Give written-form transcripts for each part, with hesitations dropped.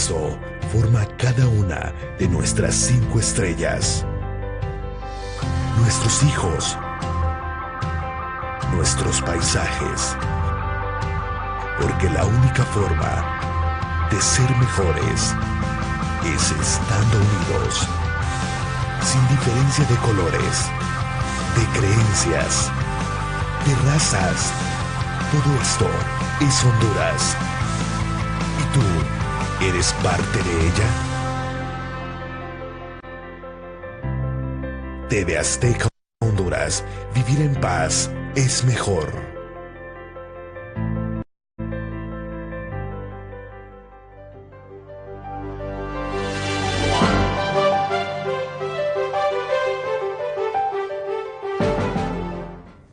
eso forma cada una de nuestras 5 estrellas. Nuestros hijos, nuestros paisajes. Porque la única forma de ser mejores es estando unidos, sin diferencia de colores, de creencias, de razas. Todo esto es Honduras. ¿Y tú eres parte de ella? TV Azteca Honduras. Vivir en paz es mejor.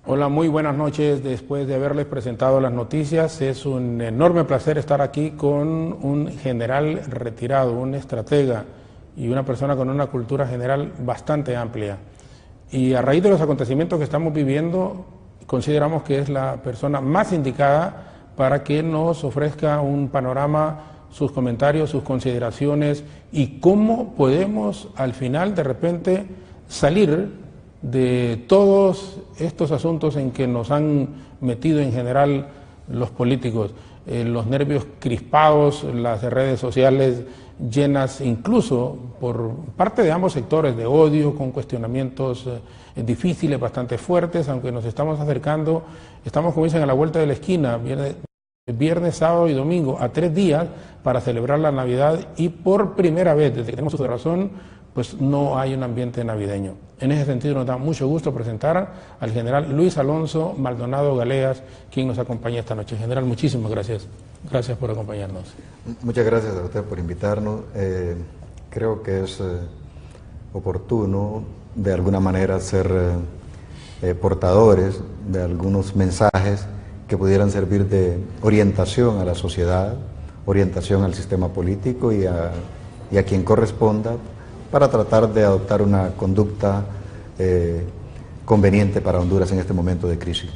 Hola, muy buenas noches. Después de haberles presentado las noticias, es un enorme placer estar aquí con un general retirado, un estratega y una persona con una cultura general bastante amplia. Y a raíz de los acontecimientos que estamos viviendo, consideramos que es la persona más indicada para que nos ofrezca un panorama, sus comentarios, sus consideraciones y cómo podemos al final de repente salir de todos estos asuntos en que nos han metido en general los políticos, los nervios crispados, las redes sociales llenas incluso por parte de ambos sectores de odio, con cuestionamientos difíciles, bastante fuertes, aunque nos estamos acercando, estamos como dicen a la vuelta de la esquina, viernes, sábado y domingo, a 3 días para celebrar la Navidad y por primera vez desde que tenemos uso de razón, pues no hay un ambiente navideño. En ese sentido nos da mucho gusto presentar al general Luis Alonso Maldonado Galeas, quien nos acompaña esta noche. General, muchísimas gracias. Gracias por acompañarnos. Muchas gracias a usted por invitarnos. Creo que es oportuno de alguna manera ser portadores de algunos mensajes que pudieran servir de orientación a la sociedad, orientación al sistema político y a quien corresponda, para tratar de adoptar una conducta conveniente para Honduras en este momento de crisis.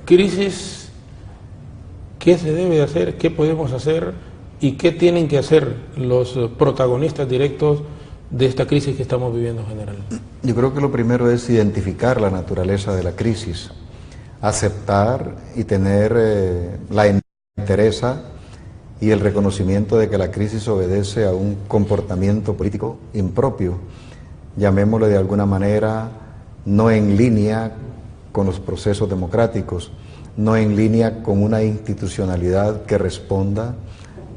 Crisis, ¿qué se debe hacer? ¿Qué podemos hacer? ¿Y qué tienen que hacer los protagonistas directos de esta crisis que estamos viviendo, general? Yo creo que lo primero es identificar la naturaleza de la crisis, aceptar y tener la entereza y el reconocimiento de que la crisis obedece a un comportamiento político impropio, llamémoslo de alguna manera, no en línea con los procesos democráticos, no en línea con una institucionalidad que responda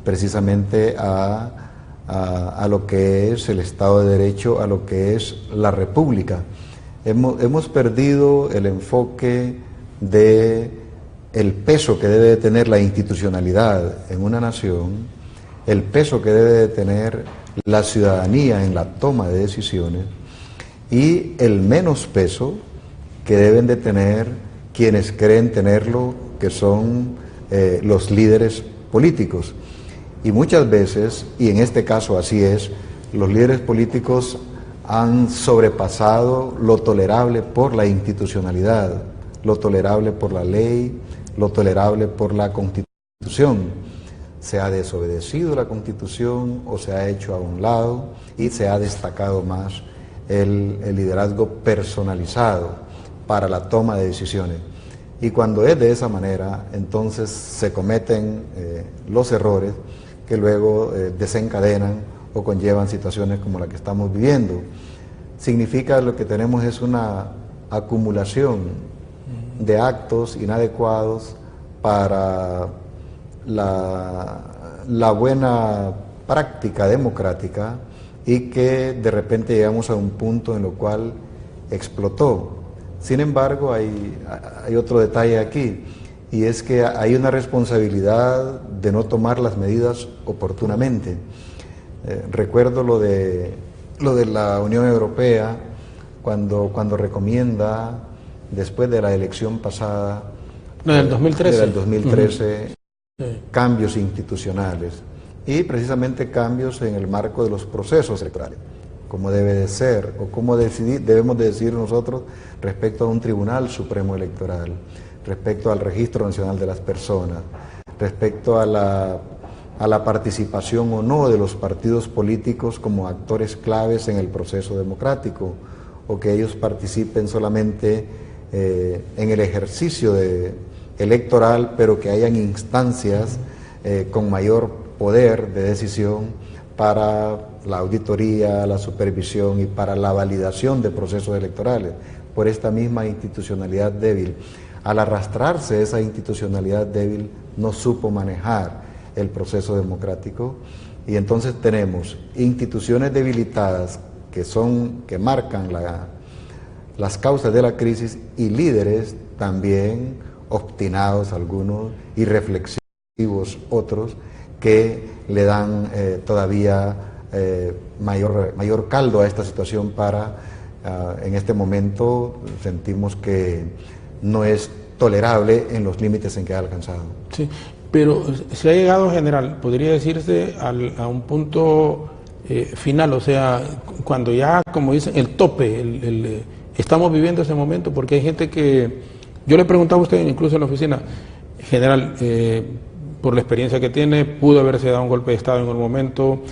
precisamente a lo que es el Estado de Derecho, a lo que es la República. Hemos perdido el enfoque de el peso que debe de tener la institucionalidad en una nación, el peso que debe de tener la ciudadanía en la toma de decisiones y el menos peso que deben de tener quienes creen tenerlo, que son los líderes políticos. Y muchas veces, y en este caso así es, los líderes políticos han sobrepasado lo tolerable por la institucionalidad, lo tolerable por la ley, lo tolerable por la Constitución. Se ha desobedecido la Constitución o se ha hecho a un lado y se ha destacado más el liderazgo personalizado para la toma de decisiones. Y cuando es de esa manera, entonces se cometen los errores que luego desencadenan o conllevan situaciones como la que estamos viviendo. Significa lo que tenemos es una acumulación de actos inadecuados para la buena práctica democrática y que de repente llegamos a un punto en lo cual explotó. Sin embargo, hay otro detalle aquí, y es que hay una responsabilidad de no tomar las medidas oportunamente. Recuerdo lo de la Unión Europea cuando recomienda, después de la elección pasada, del 2013, del 2013 cambios institucionales y precisamente cambios en el marco de los procesos electorales, como debe de ser o cómo debemos de decir nosotros respecto a un Tribunal Supremo Electoral, respecto al Registro Nacional de las Personas, respecto a la a la participación o no de los partidos políticos como actores claves en el proceso democrático, o que ellos participen solamente en el ejercicio electoral, pero que hayan instancias con mayor poder de decisión para la auditoría, la supervisión y para la validación de procesos electorales, por esta misma institucionalidad débil. Al arrastrarse esa institucionalidad débil, no supo manejar el proceso democrático, y entonces tenemos instituciones debilitadas que marcan las causas de la crisis, y líderes también obstinados algunos y reflexivos otros, que le dan todavía mayor caldo a esta situación para, en este momento, sentimos que no es tolerable en los límites en que ha alcanzado. Sí, pero se ha llegado, general, podría decirse, a un punto final, o sea, cuando ya, como dicen, el tope, estamos viviendo ese momento, porque hay gente que, yo le preguntaba a usted, incluso en la oficina, general, por la experiencia que tiene, pudo haberse dado un golpe de Estado en un momento,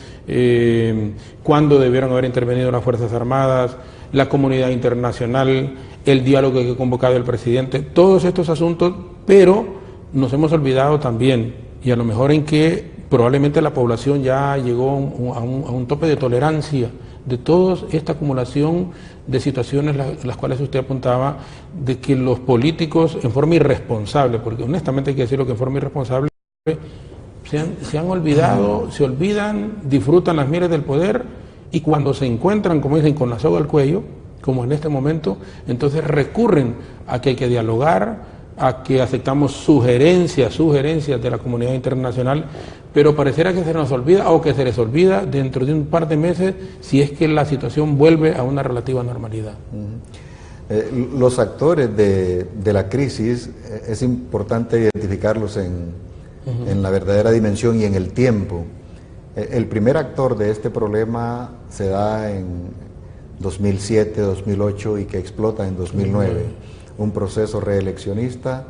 cuándo debieron haber intervenido las Fuerzas Armadas, la comunidad internacional, el diálogo que ha convocado el presidente, todos estos asuntos, pero nos hemos olvidado también, y a lo mejor en que probablemente la población ya llegó a un tope de tolerancia de toda esta acumulación de situaciones las cuales usted apuntaba, de que los políticos en forma irresponsable, porque honestamente hay que decirlo que en forma irresponsable, se han olvidado, se olvidan, disfrutan las mieles del poder, y cuando se encuentran, como dicen, con la soga al cuello, como en este momento, entonces recurren a que hay que dialogar, a que aceptamos sugerencias de la comunidad internacional, pero pareciera que se nos olvida, o que se les olvida dentro de un par de meses, si es que la situación vuelve a una relativa normalidad. Los actores de la crisis, es importante identificarlos en la verdadera dimensión y en el tiempo. El primer actor de este problema se da en 2007, 2008 y que explota en 2009. Un proceso reeleccionista,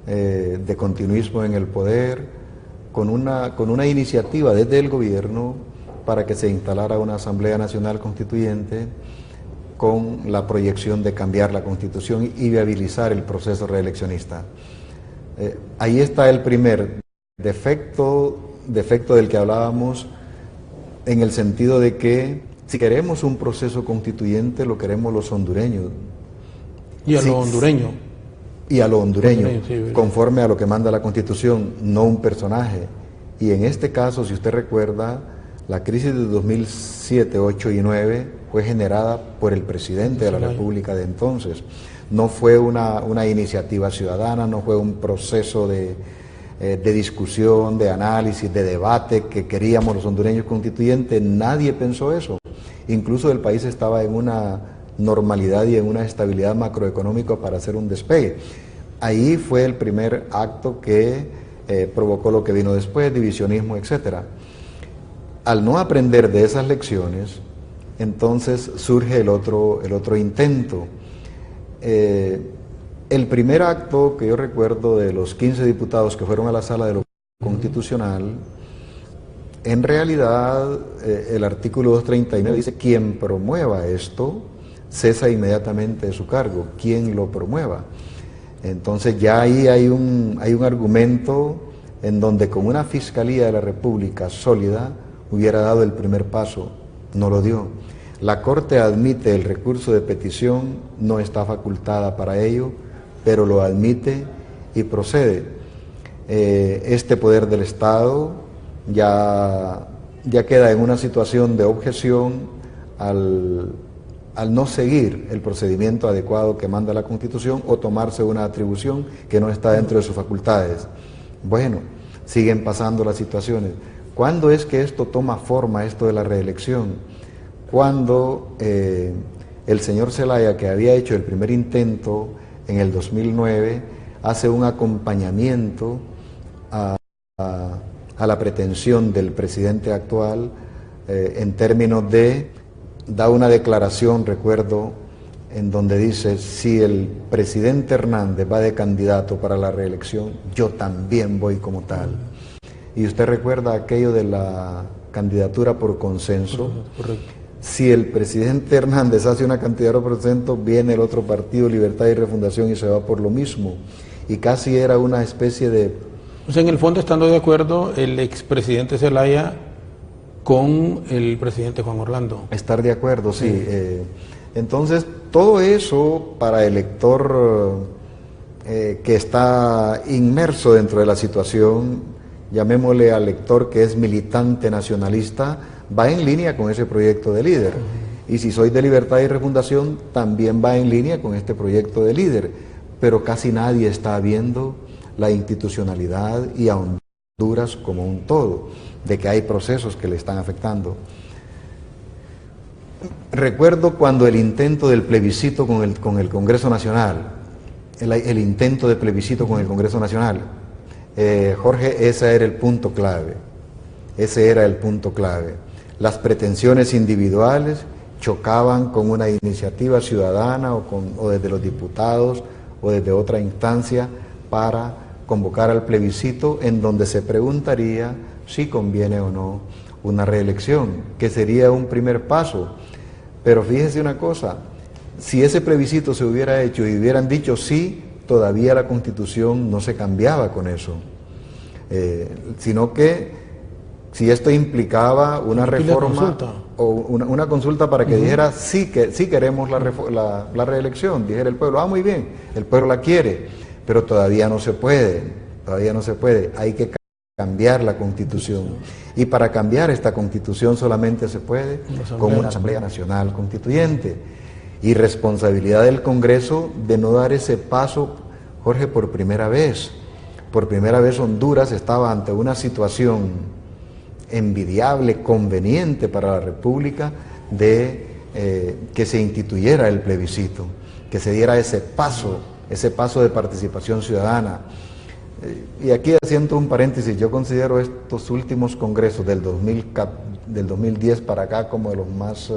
de continuismo en el poder, con una iniciativa desde el gobierno para que se instalara una Asamblea Nacional Constituyente con la proyección de cambiar la Constitución y viabilizar el proceso reeleccionista. Ahí está el primer defecto del que hablábamos, en el sentido de que si queremos un proceso constituyente, lo queremos los hondureños. Y a lo hondureño. Y a lo hondureño, sí, conforme a lo que manda la Constitución, no un personaje. Y en este caso, si usted recuerda, la crisis de 2007, 8 y 9 fue generada por el presidente de la República de entonces. No fue una iniciativa ciudadana, no fue un proceso de discusión, de análisis, de debate que queríamos los hondureños constituyentes. Nadie pensó eso. Incluso el país estaba en una normalidad y en una estabilidad macroeconómica para hacer un despegue. Ahí fue el primer acto que provocó lo que vino después, divisionismo, etc. Al no aprender de esas lecciones, entonces surge el otro intento. El primer acto que yo recuerdo de los 15 diputados que fueron a la sala de lo constitucional, en realidad el artículo 239 dice: quien promueva esto cesa inmediatamente de su cargo, quien lo promueva. Entonces ya ahí hay un argumento en donde con una Fiscalía de la República sólida hubiera dado el primer paso, no lo dio. La Corte admite el recurso de petición, no está facultada para ello, pero lo admite y procede. Este poder del Estado ya queda en una situación de objeción al no seguir el procedimiento adecuado que manda la Constitución o tomarse una atribución que no está dentro de sus facultades. Bueno, siguen pasando las situaciones. ¿Cuándo es que esto toma forma, esto de la reelección? Cuando el señor Zelaya, que había hecho el primer intento en el 2009, hace un acompañamiento a la pretensión del presidente actual en términos de, da una declaración, recuerdo, en donde dice: si el presidente Hernández va de candidato para la reelección, yo también voy como tal. Y usted recuerda aquello de la candidatura por consenso. Correcto. Si el presidente Hernández hace una candidatura por consenso, viene el otro partido, Libertad y Refundación, y se va por lo mismo. Y casi era una especie de... O sea, en el fondo, estando de acuerdo el expresidente Zelaya con el presidente Juan Orlando. Estar de acuerdo, sí. Entonces, todo eso para el lector que está inmerso dentro de la situación, llamémosle al lector que es militante nacionalista, va en línea con ese proyecto de líder. Y si soy de Libertad y Refundación, también va en línea con este proyecto de líder. Pero casi nadie está viendo la institucionalidad y a Honduras como un todo, de que hay procesos que le están afectando. Recuerdo cuando el intento del plebiscito con el Congreso Nacional, el intento de plebiscito con el Congreso Nacional, Jorge, ese era el punto clave. Ese era el punto clave. Las pretensiones individuales chocaban con una iniciativa ciudadana o desde los diputados o desde otra instancia para convocar al plebiscito en donde se preguntaría si conviene o no una reelección, que sería un primer paso. Pero fíjese una cosa, si ese plebiscito se hubiera hecho y hubieran dicho sí, todavía la Constitución no se cambiaba con eso, sino que si esto implicaba una reforma o una consulta para que dijera sí queremos la reelección, dijera el pueblo, muy bien, el pueblo la quiere, pero todavía no se puede, hay que cambiar la Constitución. Y para cambiar esta Constitución solamente se puede con una Asamblea Nacional Constituyente. Y responsabilidad del Congreso de no dar ese paso, Jorge, por primera vez. Por primera vez Honduras estaba ante una situación envidiable, conveniente para la República, de que se instituyera el plebiscito, que se diera ese paso de participación ciudadana. Y aquí haciendo un paréntesis, yo considero estos últimos congresos del 2010 para acá como de los más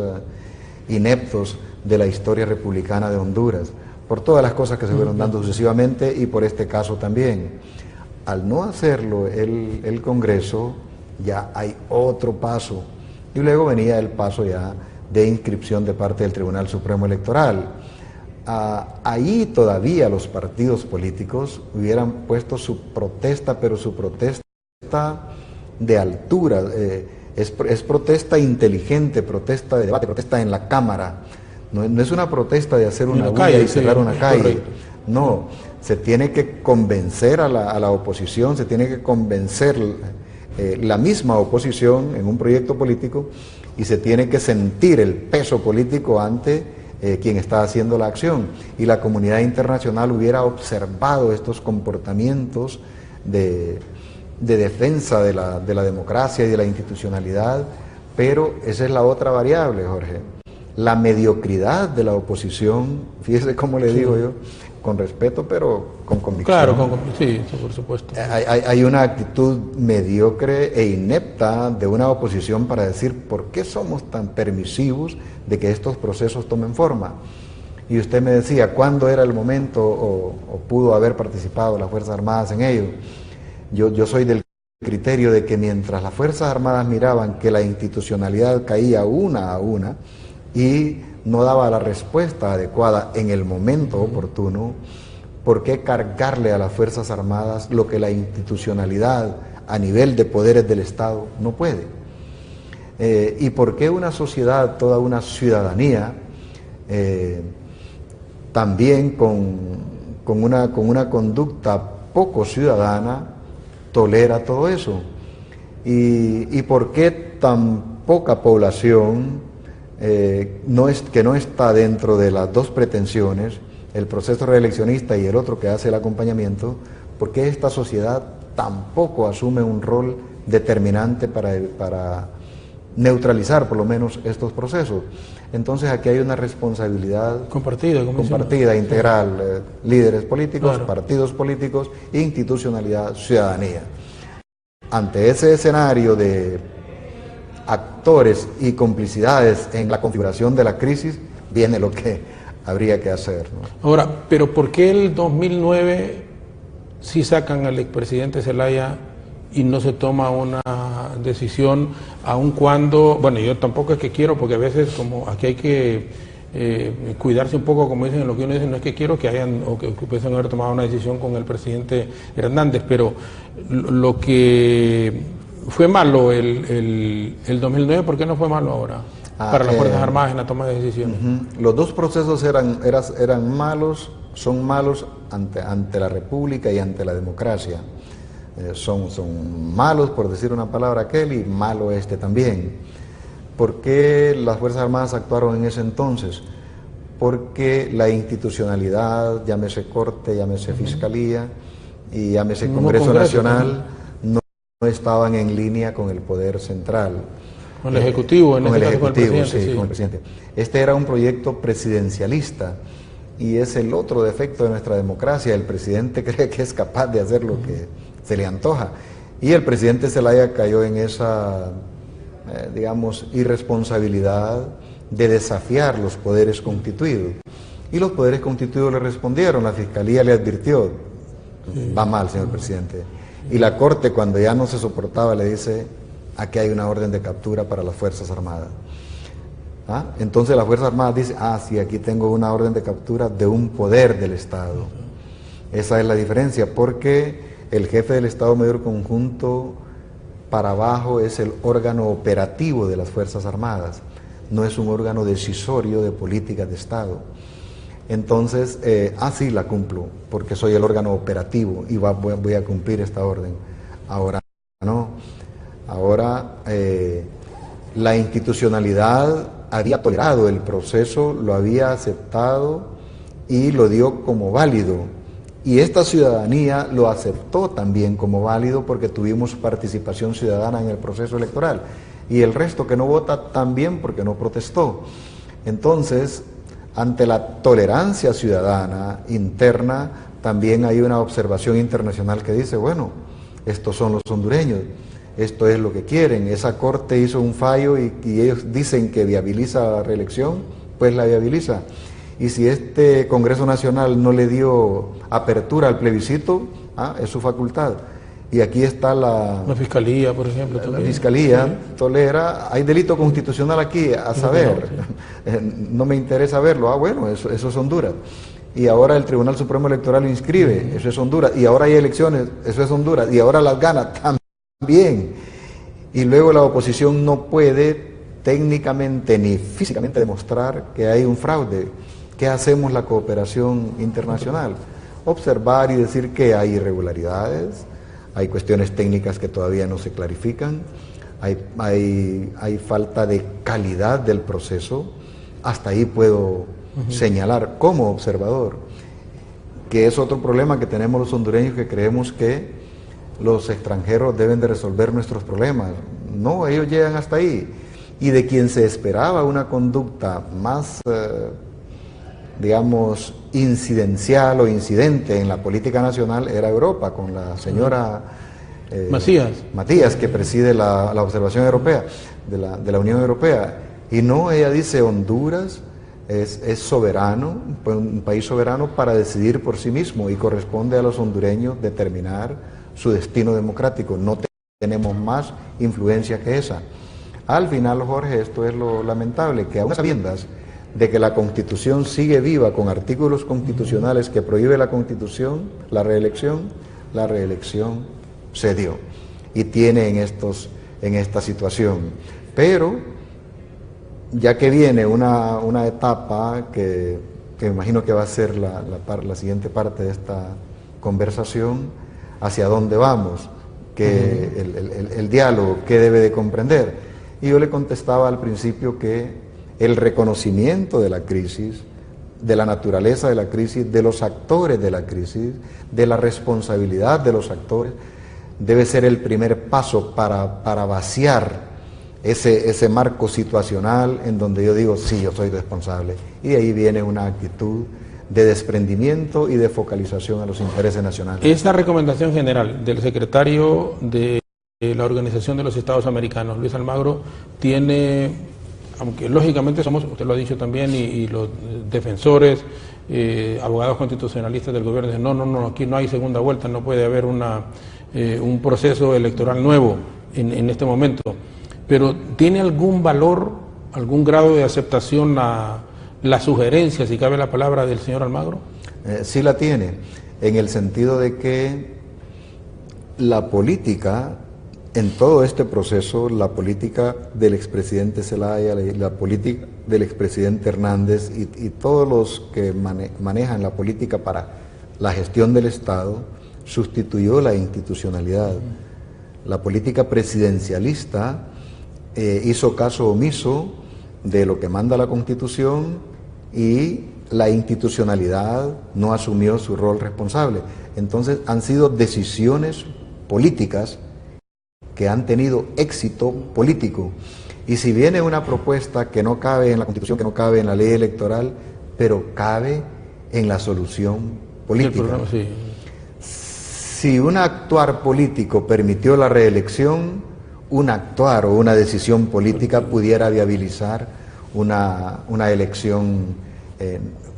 ineptos de la historia republicana de Honduras, por todas las cosas que se fueron dando sucesivamente y por este caso también. Al no hacerlo el Congreso, ya hay otro paso, y luego venía el paso ya de inscripción de parte del Tribunal Supremo Electoral. Ahí todavía los partidos políticos hubieran puesto su protesta, pero su protesta de altura, es protesta inteligente, protesta de debate, protesta en la Cámara, no es una protesta de hacer una bulla y cerrar una calle, correcto. No, se tiene que convencer a la oposición, se tiene que convencer la misma oposición en un proyecto político y se tiene que sentir el peso político ante quien está haciendo la acción, y la comunidad internacional hubiera observado estos comportamientos de defensa de la democracia y de la institucionalidad. Pero esa es la otra variable, Jorge, la mediocridad de la oposición. Fíjese cómo le digo yo, con respeto pero con convicción. Claro, sí, por supuesto. Hay una actitud mediocre e inepta de una oposición para decir por qué somos tan permisivos de que estos procesos tomen forma. Y usted me decía, ¿cuándo era el momento o pudo haber participado las Fuerzas Armadas en ello? Yo soy del criterio de que mientras las Fuerzas Armadas miraban que la institucionalidad caía una a una y no daba la respuesta adecuada en el momento oportuno, ¿por qué cargarle a las Fuerzas Armadas lo que la institucionalidad a nivel de poderes del Estado no puede? ¿Y por qué una sociedad, toda una ciudadanía, también con una conducta poco ciudadana, tolera todo eso? ¿Y por qué tan poca población que no está dentro de las dos pretensiones, el proceso reeleccionista y el otro que hace el acompañamiento, por qué esta sociedad tampoco asume un rol determinante para neutralizar por lo menos estos procesos? Entonces aquí hay una responsabilidad compartida, integral, líderes políticos, claro, partidos políticos, institucionalidad, ciudadanía. Ante ese escenario de actores y complicidades en la configuración de la crisis, viene lo que habría que hacer, ¿no? Ahora, pero ¿por qué el 2009 sí sacan al expresidente Zelaya y no se toma una decisión, aun cuando, bueno, yo tampoco es que quiero, porque a veces como aquí hay que cuidarse un poco, como dicen, lo que uno dice, no es que quiero que hayan o que pudiesen haber tomado una decisión con el presidente Hernández, pero lo que fue malo el 2009, ¿por qué no fue malo ahora? Para las Fuerzas Armadas en la toma de decisiones. Los dos procesos eran malos, son malos ante la República y ante la democracia. Son malos, por decir una palabra, aquel, y malo este también. ¿Por qué las Fuerzas Armadas actuaron en ese entonces? Porque la institucionalidad, llámese Corte, llámese Fiscalía y llámese Congreso Nacional, no estaban en línea con el poder central. Con el Ejecutivo, con el Ejecutivo, sí, con el presidente. Este era un proyecto presidencialista y es el otro defecto de nuestra democracia. El presidente cree que es capaz de hacer lo que se le antoja. Y el presidente Zelaya cayó en esa, digamos, irresponsabilidad de desafiar los poderes constituidos. Y los poderes constituidos le respondieron, la Fiscalía le advirtió, va mal, señor presidente. Y la Corte, cuando ya no se soportaba, le dice, aquí hay una orden de captura para las Fuerzas Armadas. Entonces las Fuerzas Armadas dicen, sí, aquí tengo una orden de captura de un poder del Estado. Esa es la diferencia, porque el jefe del Estado Mayor Conjunto para abajo es el órgano operativo de las Fuerzas Armadas, no es un órgano decisorio de políticas de Estado. Entonces, sí la cumplo, porque soy el órgano operativo y voy a cumplir esta orden. Ahora no. Ahora la institucionalidad había tolerado el proceso, lo había aceptado y lo dio como válido. Y esta ciudadanía lo aceptó también como válido porque tuvimos participación ciudadana en el proceso electoral. Y el resto que no vota también porque no protestó. Entonces, ante la tolerancia ciudadana interna, también hay una observación internacional que dice, bueno, estos son los hondureños, esto es lo que quieren. Esa Corte hizo un fallo y ellos dicen que viabiliza la reelección, pues la viabiliza. Y si este Congreso Nacional no le dio apertura al plebiscito, es su facultad. Y aquí está la Fiscalía, por ejemplo. La Fiscalía tolera, hay delito constitucional aquí, a saber, no me interesa verlo, bueno, eso es Honduras. Y ahora el Tribunal Supremo Electoral lo inscribe, eso es Honduras. Y ahora hay elecciones, eso es Honduras. Y ahora las gana, también. Y luego la oposición no puede técnicamente ni físicamente demostrar que hay un fraude. ¿Qué hacemos la cooperación internacional? Observar y decir que hay irregularidades, hay cuestiones técnicas que todavía no se clarifican, hay falta de calidad del proceso. Hasta ahí puedo señalar como observador, que es otro problema que tenemos los hondureños, que creemos que los extranjeros deben de resolver nuestros problemas. No, ellos llegan hasta ahí. Y de quien se esperaba una conducta más, digamos, incidencial o incidente en la política nacional era Europa, con la señora Matías, que preside la observación europea, de la Unión Europea. Y no, ella dice, Honduras es soberano, un país soberano para decidir por sí mismo, y corresponde a los hondureños determinar su destino democrático. No tenemos más influencia que esa. Al final, Jorge, esto es lo lamentable, que aún a sabiendas de que la Constitución sigue viva con artículos constitucionales que prohíbe la Constitución, la reelección se dio y tiene en esta situación. Pero, ya que viene una etapa que me imagino que va a ser la siguiente parte de esta conversación, hacia dónde vamos, que el diálogo, qué debe de comprender. Y yo le contestaba al principio que el reconocimiento de la crisis, de la naturaleza de la crisis, de los actores de la crisis, de la responsabilidad de los actores, debe ser el primer paso para vaciar ese marco situacional en donde yo digo, sí, yo soy responsable. Y de ahí viene una actitud de desprendimiento y de focalización a los intereses nacionales. Esta recomendación general del secretario de la Organización de los Estados Americanos, Luis Almagro, tiene, aunque lógicamente somos, usted lo ha dicho también, y los defensores, abogados constitucionalistas del gobierno dicen, no, aquí no hay segunda vuelta, no puede haber una un proceso electoral nuevo en este momento. Pero ¿tiene algún valor, algún grado de aceptación la sugerencia, si cabe la palabra, del señor Almagro? Sí la tiene, en el sentido de que la política, en todo este proceso, la política del expresidente Zelaya, la política del expresidente Hernández y todos los que manejan la política para la gestión del Estado, sustituyó la institucionalidad. La política presidencialista hizo caso omiso de lo que manda la Constitución y la institucionalidad no asumió su rol responsable. Entonces han sido decisiones políticas que han tenido éxito político. Y si viene una propuesta que no cabe en la Constitución, que no cabe en la ley electoral, pero cabe en la solución política. Programa, sí. Si un actuar político permitió la reelección, un actuar o una decisión política pudiera viabilizar una elección,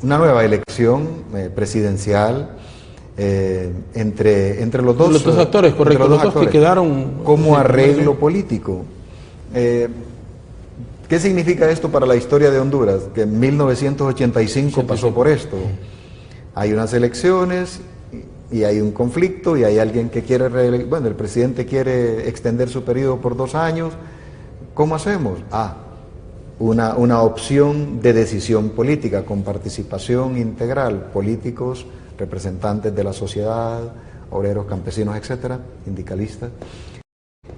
una nueva elección presidencial entre los dos actores, correcto, los dos que quedaron como arreglo político. ¿Qué significa esto para la historia de Honduras? Que en 1985 pasó por esto. Hay unas elecciones y hay un conflicto y hay alguien que quiere el presidente quiere extender su periodo por 2 años. ¿Cómo hacemos? Una opción de decisión política con participación integral, políticos, representantes de la sociedad, obreros, campesinos, etcétera, sindicalistas.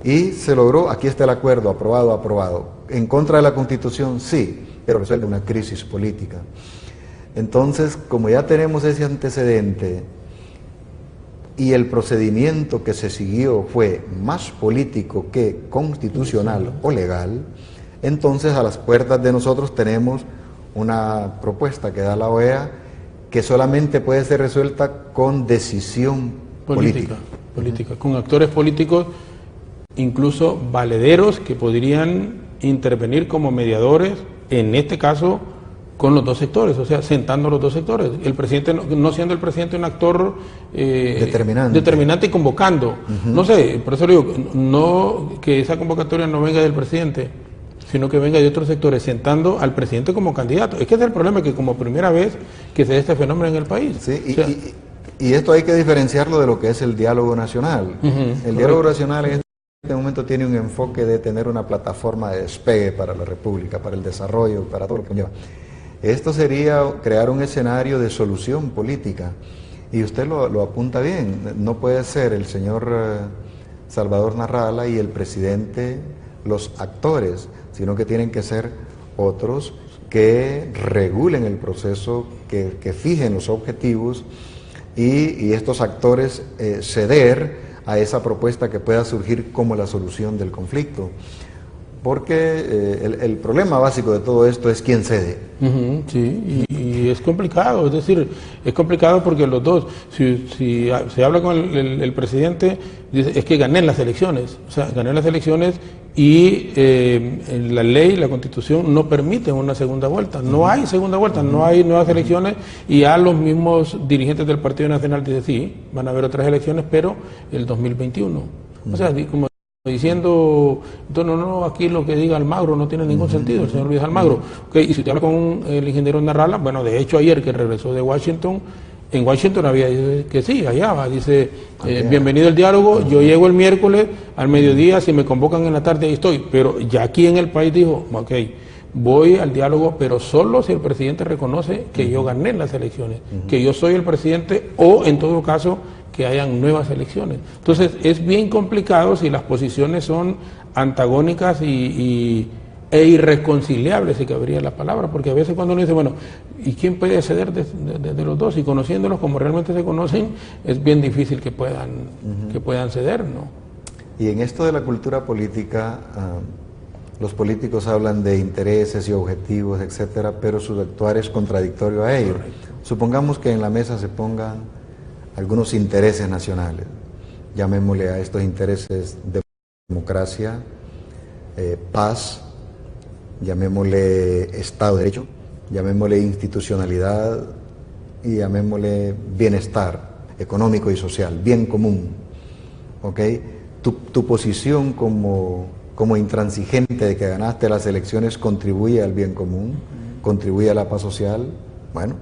Y se logró, aquí está el acuerdo, aprobado. ¿En contra de la Constitución? Sí, pero resuelve una crisis política. Entonces, como ya tenemos ese antecedente y el procedimiento que se siguió fue más político que constitucional o legal, entonces a las puertas de nosotros tenemos una propuesta que da la OEA que solamente puede ser resuelta con decisión política, con actores políticos, incluso valederos, que podrían intervenir como mediadores, en este caso con los dos sectores, o sea, sentando los dos sectores. El presidente, no siendo el presidente un actor determinante y convocando. No sé, por eso le digo, no que esa convocatoria no venga del presidente, sino que venga de otros sectores, sentando al presidente como candidato. Es que ese es el problema, que como primera vez que se da este fenómeno en el país. Sí, y esto hay que diferenciarlo de lo que es el diálogo nacional. El diálogo nacional en este momento tiene un enfoque de tener una plataforma de despegue para la República, para el desarrollo, para todo lo que conlleva. Esto sería crear un escenario de solución política. Y usted lo apunta bien. No puede ser el señor Salvador Narrala y el presidente los actores, sino que tienen que ser otros que regulen el proceso, que fijen los objetivos y estos actores ceder a esa propuesta que pueda surgir como la solución del conflicto. Porque el problema básico de todo esto es quién cede. Sí, y es complicado, es decir, es complicado porque los dos, si se habla con el presidente, dice, es que gané las elecciones, o sea, gané las elecciones y la ley, la Constitución no permite una segunda vuelta, no hay segunda vuelta, no hay nuevas elecciones, y ya los mismos dirigentes del Partido Nacional dicen, sí, van a haber otras elecciones, pero el 2021, o sea, como diciendo, no, aquí lo que diga Almagro no tiene ningún sentido, el señor Luis Almagro. Okay, y si te habla con el ingeniero Narrala, bueno, de hecho ayer que regresó de Washington, en Washington había que sí, allá va, dice, bienvenido al diálogo, yo llego el miércoles al mediodía, si me convocan en la tarde ahí estoy, pero ya aquí en el país dijo, ok, voy al diálogo, pero solo si el presidente reconoce que yo gané las elecciones, que yo soy el presidente, o en todo caso que hayan nuevas elecciones. Entonces es bien complicado si las posiciones son antagónicas e irreconciliables, si cabría la palabra, porque a veces cuando uno dice, bueno, ¿y quién puede ceder de los dos? Y conociéndolos como realmente se conocen, es bien difícil que puedan ceder, ¿no? Y en esto de la cultura política, los políticos hablan de intereses y objetivos, etcétera, pero su actuar es contradictorio a ello. Supongamos que en la mesa se pongan algunos intereses nacionales, llamémosle a estos intereses de democracia, paz, llamémosle Estado de Derecho, llamémosle institucionalidad y llamémosle bienestar económico y social, bien común. ¿ok? Tu posición como intransigente de que ganaste las elecciones contribuye al bien común, contribuye a la paz social, bueno,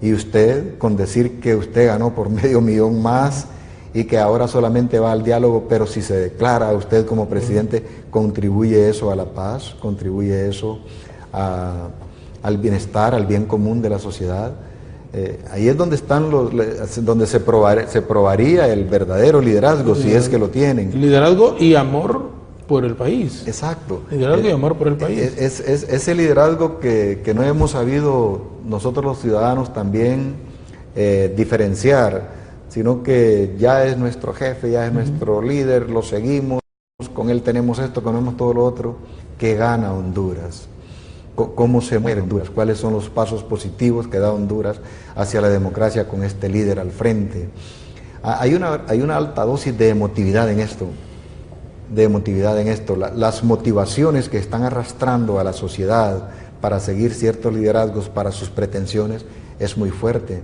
y usted con decir que usted ganó por $500,000 más y que ahora solamente va al diálogo, pero si se declara usted como presidente, contribuye eso a la paz, contribuye eso al bienestar, al bien común de la sociedad. Ahí es donde donde se probaría el verdadero liderazgo, si es que lo tienen. Liderazgo y amor por el país. Exacto. Liderazgo y amor por el país. Es ese liderazgo que no hemos sabido nosotros los ciudadanos también diferenciar, sino que ya es nuestro jefe, ya es nuestro líder, lo seguimos, con él tenemos esto, tenemos todo lo otro. ¿Qué gana Honduras? ¿Cómo se mueve Honduras? ¿Cuáles son los pasos positivos que da Honduras hacia la democracia con este líder al frente? Hay una alta dosis de emotividad en esto. Las motivaciones que están arrastrando a la sociedad para seguir ciertos liderazgos para sus pretensiones es muy fuerte.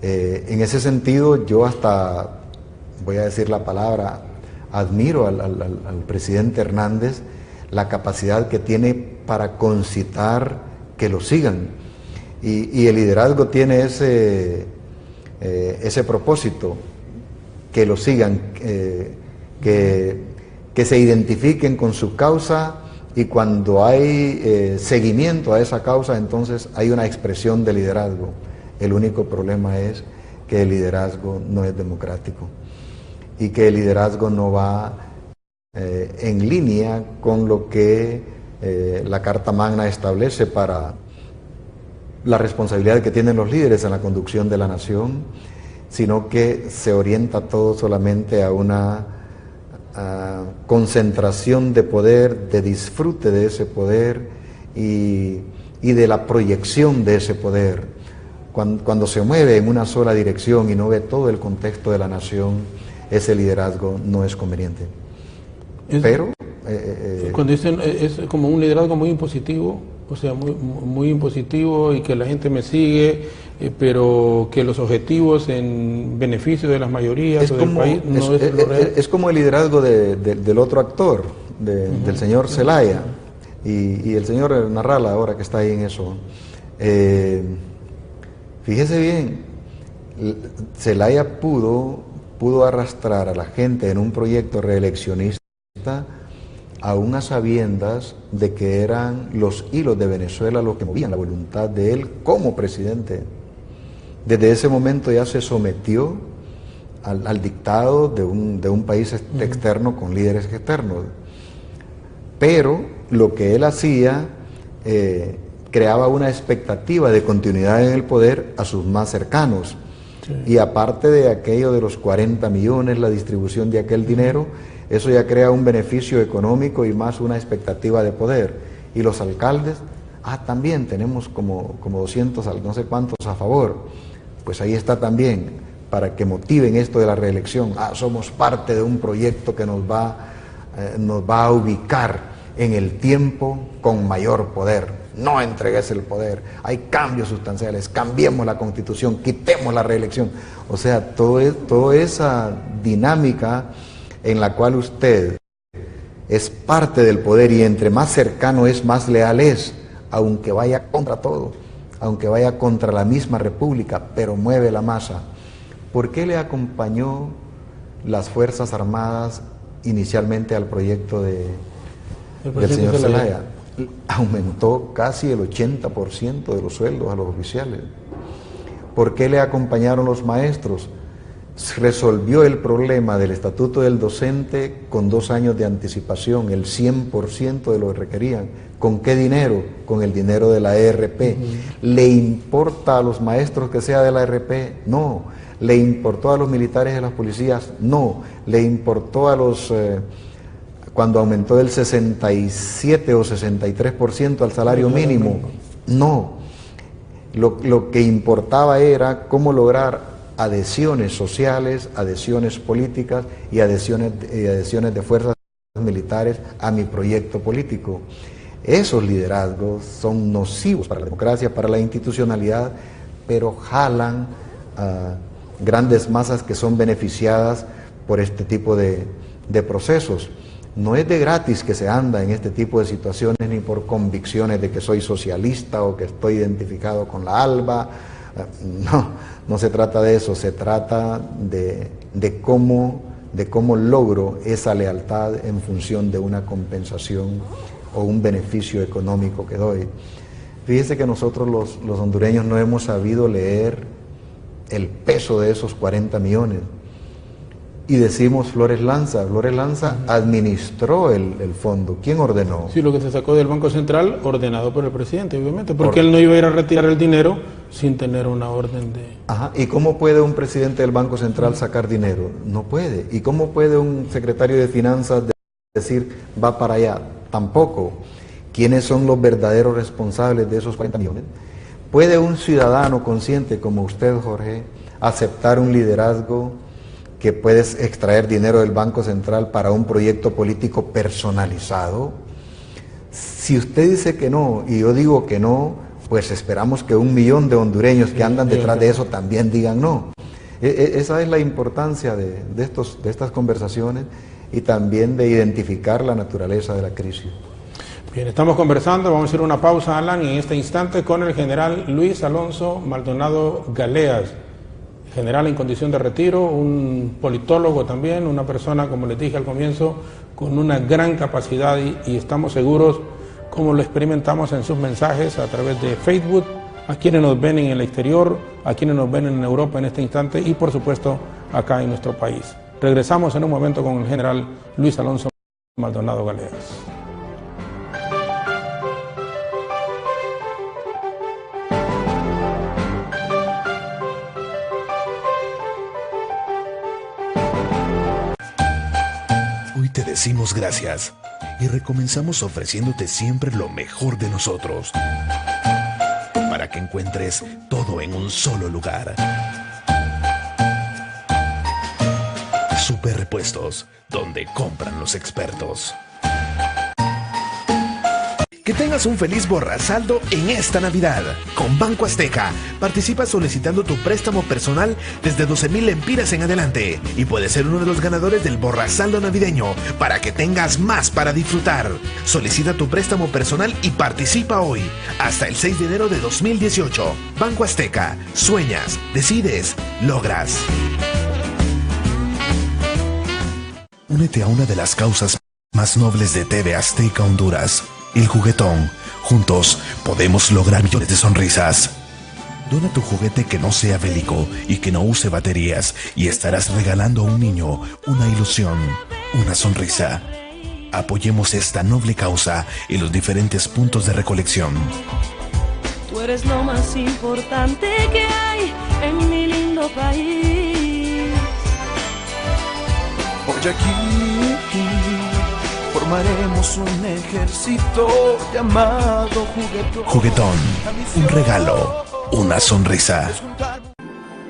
En ese sentido, yo hasta, voy a decir la palabra, admiro al presidente Hernández, la capacidad que tiene para concitar que lo sigan. Y el liderazgo tiene ese propósito, que lo sigan, que se identifiquen con su causa, y cuando hay seguimiento a esa causa, entonces hay una expresión de liderazgo. El único problema es que el liderazgo no es democrático y que el liderazgo no va en línea con lo que la Carta Magna establece para la responsabilidad que tienen los líderes en la conducción de la nación, sino que se orienta todo solamente a una concentración de poder, de disfrute de ese poder y de la proyección de ese poder. Cuando se mueve en una sola dirección y no ve todo el contexto de la nación, ese liderazgo no es conveniente. Pero cuando dicen es como un liderazgo muy impositivo, o sea, muy impositivo, y que la gente me sigue, pero que los objetivos en beneficio de las mayorías del país no es lo real. Es como el liderazgo del otro actor, del señor Zelaya, y el señor Narrala, ahora que está ahí en eso. Fíjese bien, Zelaya pudo arrastrar a la gente en un proyecto reeleccionista, aún a sabiendas de que eran los hilos de Venezuela los que movían la voluntad de él como presidente. Desde ese momento ya se sometió al dictado de un país externo con líderes externos. Pero lo que él hacía creaba una expectativa de continuidad en el poder a sus más cercanos. Sí. Y aparte de aquello de los 40 millones, la distribución de aquel dinero, eso ya crea un beneficio económico y más una expectativa de poder. Y los alcaldes, también tenemos como 200, no sé cuántos a favor. Pues ahí está también, para que motiven esto de la reelección. Somos parte de un proyecto que nos va a ubicar en el tiempo con mayor poder. No entregues el poder, hay cambios sustanciales, cambiemos la Constitución, quitemos la reelección. O sea, toda esa dinámica en la cual usted es parte del poder, y entre más cercano es, más leal es, aunque vaya contra todo, aunque vaya contra la misma república, pero mueve la masa. ¿Por qué le acompañó las Fuerzas Armadas inicialmente al proyecto del señor Zelaya? Aumentó casi el 80% de los sueldos a los oficiales. ¿Por qué le acompañaron los maestros? Resolvió el problema del estatuto del docente con 2 años de anticipación, el 100% de lo que requerían. ¿Con qué dinero? Con el dinero de la ERP. ¿Le importa a los maestros que sea de la ERP? No. ¿Le importó a los militares de las policías? No. ¿Le importó a los... cuando aumentó del 67 o 63% al salario mínimo? No. Lo que importaba era cómo lograr adhesiones sociales, adhesiones políticas y adhesiones de fuerzas militares a mi proyecto político. Esos liderazgos son nocivos para la democracia, para la institucionalidad, pero jalan a grandes masas que son beneficiadas por este tipo de procesos. No es de gratis que se anda en este tipo de situaciones, ni por convicciones de que soy socialista o que estoy identificado con la ALBA. No se trata de eso, se trata de cómo logro esa lealtad en función de una compensación o un beneficio económico que doy. Fíjese que nosotros los hondureños no hemos sabido leer el peso de esos 40 millones. Y decimos Flores Lanza administró el fondo. ¿Quién ordenó? Sí, lo que se sacó del Banco Central, ordenado por el presidente, obviamente, porque él no iba a ir a retirar el dinero sin tener una orden de... Ajá, ¿y cómo puede un presidente del Banco Central sacar dinero? No puede. ¿Y cómo puede un secretario de Finanzas decir va para allá? Tampoco. ¿Quiénes son los verdaderos responsables de esos 40 millones? ¿Puede un ciudadano consciente como usted, Jorge, aceptar un liderazgo que puedes extraer dinero del Banco Central para un proyecto político personalizado? Si usted dice que no, y yo digo que no, pues esperamos que 1 millón de hondureños que andan detrás de eso también digan no. Esa es la importancia de estas conversaciones y también de identificar la naturaleza de la crisis. Bien, estamos conversando, vamos a hacer una pausa, Alan, en este instante con el general Luis Alonso Maldonado Galeas, general en condición de retiro, un politólogo también, una persona, como les dije al comienzo, con una gran capacidad y estamos seguros, como lo experimentamos en sus mensajes a través de Facebook, a quienes nos ven en el exterior, a quienes nos ven en Europa en este instante y por supuesto acá en nuestro país. Regresamos en un momento con el general Luis Alonso Maldonado Galeas. Te decimos gracias y recomenzamos ofreciéndote siempre lo mejor de nosotros para que encuentres todo en un solo lugar. Super Repuestos, donde compran los expertos. Que tengas un feliz borrasaldo en esta Navidad. Con Banco Azteca, participa solicitando tu préstamo personal desde 12,000 lempiras en adelante y puedes ser uno de los ganadores del borrasaldo navideño para que tengas más para disfrutar. Solicita tu préstamo personal y participa hoy, hasta el 6 de enero de 2018. Banco Azteca, sueñas, decides, logras. Únete a una de las causas más nobles de TV Azteca Honduras. El Juguetón. Juntos podemos lograr millones de sonrisas. Dona tu juguete que no sea bélico y que no use baterías y estarás regalando a un niño una ilusión, una sonrisa. Apoyemos esta noble causa en los diferentes puntos de recolección. Tú eres lo más importante que hay en mi lindo país. Hoy aquí formaremos un ejército llamado Juguetón. Juguetón, un regalo, una sonrisa.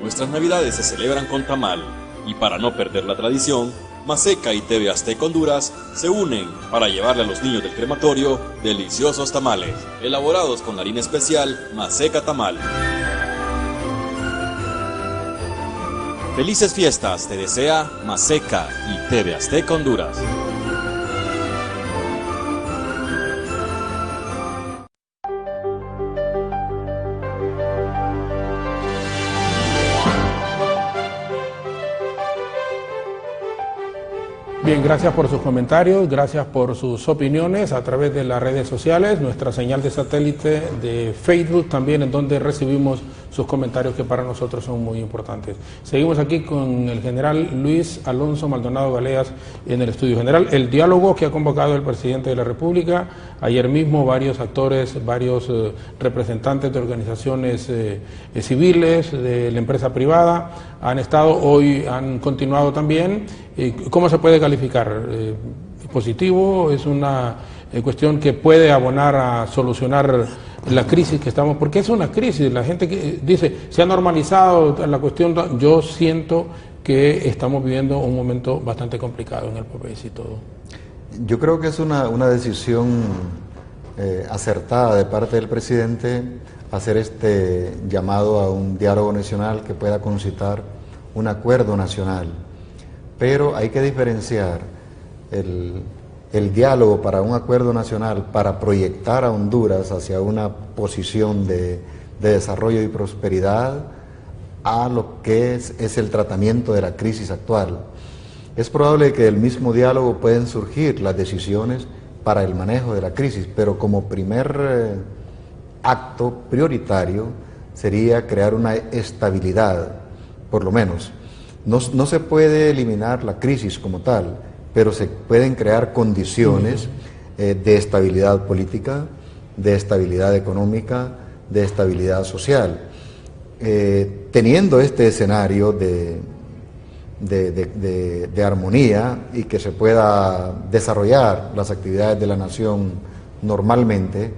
Nuestras navidades se celebran con tamal y para no perder la tradición, Maseca y TV Azteca Honduras se unen para llevarle a los niños del crematorio deliciosos tamales, elaborados con harina especial Maseca Tamal. Felices fiestas te desea Maseca y TV Azteca Honduras. Bien, gracias por sus comentarios, gracias por sus opiniones a través de las redes sociales, nuestra señal de satélite de Facebook también, en donde recibimos sus comentarios que para nosotros son muy importantes. Seguimos aquí con el general Luis Alonso Maldonado Galeas en el estudio general. El diálogo que ha convocado el presidente de la República, ayer mismo varios actores, varios representantes de organizaciones civiles, de la empresa privada, han estado, hoy han continuado también. ¿Cómo se puede calificar? ¿Positivo? ¿Es una cuestión que puede abonar a solucionar la crisis que estamos? Porque es una crisis, la gente que dice, se ha normalizado la cuestión, yo siento que estamos viviendo un momento bastante complicado en el país y todo. Yo creo que es una decisión acertada de parte del presidente hacer este llamado a un diálogo nacional que pueda concitar un acuerdo nacional. pero hay que diferenciar el diálogo para un acuerdo nacional, para proyectar a Honduras hacia una posición de desarrollo y prosperidad, a lo que es el tratamiento de la crisis actual. Es probable que del mismo diálogo pueden surgir las decisiones para el manejo de la crisis, pero como primer acto prioritario sería crear una estabilidad, por lo menos. No se puede eliminar la crisis como tal, pero se pueden crear condiciones de estabilidad política, de estabilidad económica, de estabilidad social. Teniendo este escenario de armonía y que se pueda desarrollar las actividades de la nación normalmente,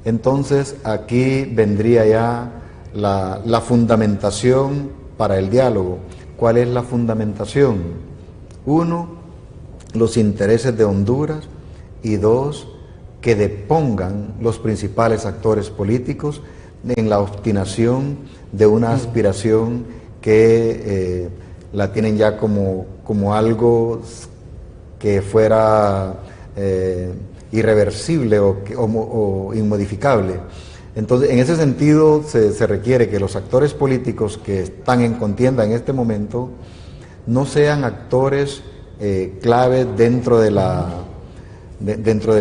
entonces aquí vendría ya la fundamentación para el diálogo. ¿Cuál es la fundamentación? 1, los intereses de Honduras, y 2, que depongan los principales actores políticos en la obstinación de una aspiración que la tienen ya como algo que fuera irreversible o inmodificable. Entonces, en ese sentido, se requiere que los actores políticos que están en contienda en este momento no sean actores clave dentro del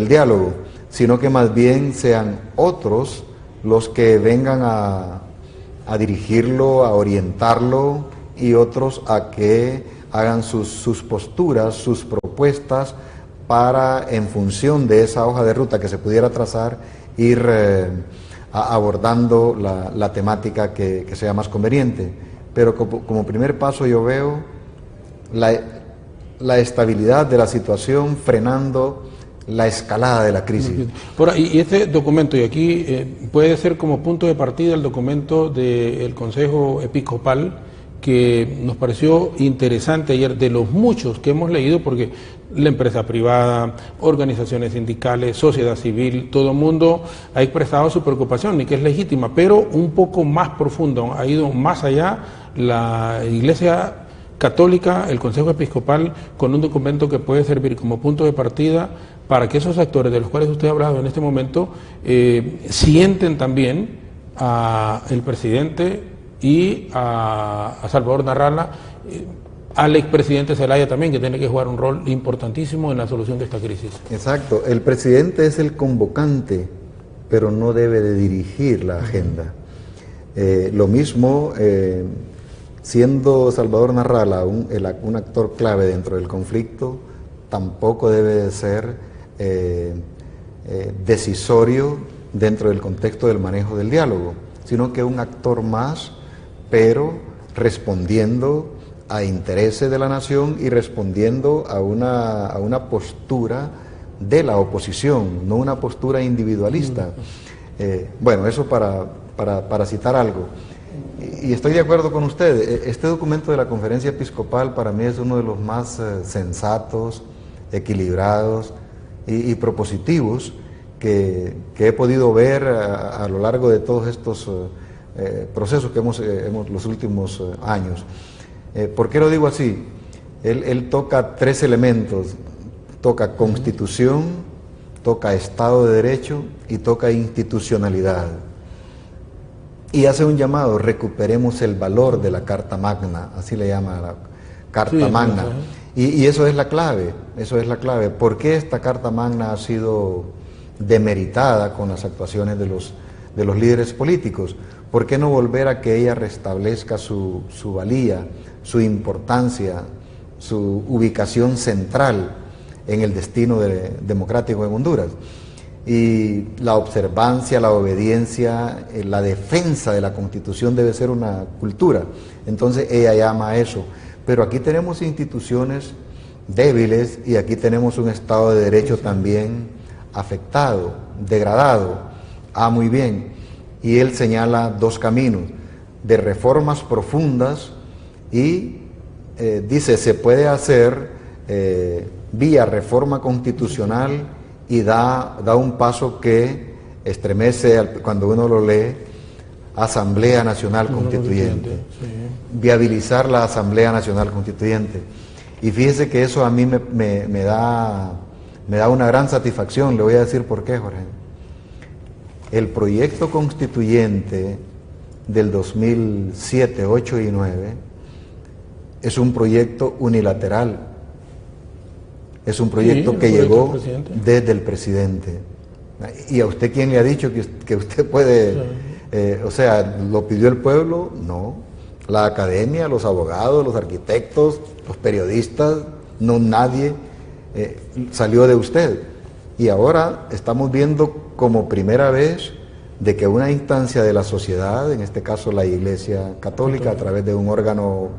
diálogo, sino que más bien sean otros los que vengan a dirigirlo, a orientarlo, y otros a que hagan sus posturas, sus propuestas, para, en función de esa hoja de ruta que se pudiera trazar, ir abordando la temática que sea más conveniente. Pero como primer paso yo veo la estabilidad de la situación frenando la escalada de la crisis. Y este documento, y aquí puede ser como punto de partida el documento del Consejo Episcopal, que nos pareció interesante ayer, de los muchos que hemos leído, porque la empresa privada, organizaciones sindicales, sociedad civil, todo el mundo ha expresado su preocupación, y que es legítima, pero un poco más profundo, ha ido más allá la Iglesia Católica, el Consejo Episcopal, con un documento que puede servir como punto de partida para que esos actores de los cuales usted ha hablado en este momento sienten también al presidente y a Salvador Narrala, al expresidente Zelaya también, que tiene que jugar un rol importantísimo en la solución de esta crisis. Exacto, el presidente es el convocante, pero no debe de dirigir la agenda. Lo mismo, siendo Salvador Narrala un actor clave dentro del conflicto, tampoco debe de ser decisorio dentro del contexto del manejo del diálogo, sino que un actor más, pero respondiendo a intereses de la nación y respondiendo a una postura de la oposición, no una postura individualista. Bueno, eso para citar algo. Y estoy de acuerdo con usted, este documento de la Conferencia Episcopal para mí es uno de los más sensatos, equilibrados y propositivos que he podido ver a lo largo de todos estos procesos que hemos los últimos años. ¿Por qué lo digo así? Él toca 3 elementos: toca constitución, toca Estado de Derecho y toca institucionalidad. Y hace un llamado: recuperemos el valor de la Carta Magna, así le llama la Carta Magna. Y eso es la clave, ¿Por qué esta Carta Magna ha sido demeritada con las actuaciones de los líderes políticos? ¿Por qué no volver a que ella restablezca su valía, su importancia, su ubicación central en el destino democrático en Honduras? Y la observancia, la obediencia, la defensa de la Constitución debe ser una cultura. Entonces ella llama a eso. Pero aquí tenemos instituciones débiles y aquí tenemos un Estado de Derecho también afectado, degradado. Muy bien. Y él señala 2 caminos de reformas profundas y dice, se puede hacer vía reforma constitucional, y da un paso que estremece cuando uno lo lee: Asamblea Nacional Constituyente. Viabilizar la Asamblea Nacional Constituyente. Y fíjese que eso a mí me da una gran satisfacción. Le voy a decir por qué, Jorge. El proyecto constituyente del 2007, 8 y 9 es un proyecto unilateral. Es un proyecto que llegó desde el presidente. ¿Y a usted quién le ha dicho que usted puede, o sea, lo pidió el pueblo? No. La academia, los abogados, los arquitectos, los periodistas, no, nadie salió de usted. Y ahora estamos viendo como primera vez de que una instancia de la sociedad, en este caso la Iglesia Católica, a través de un órgano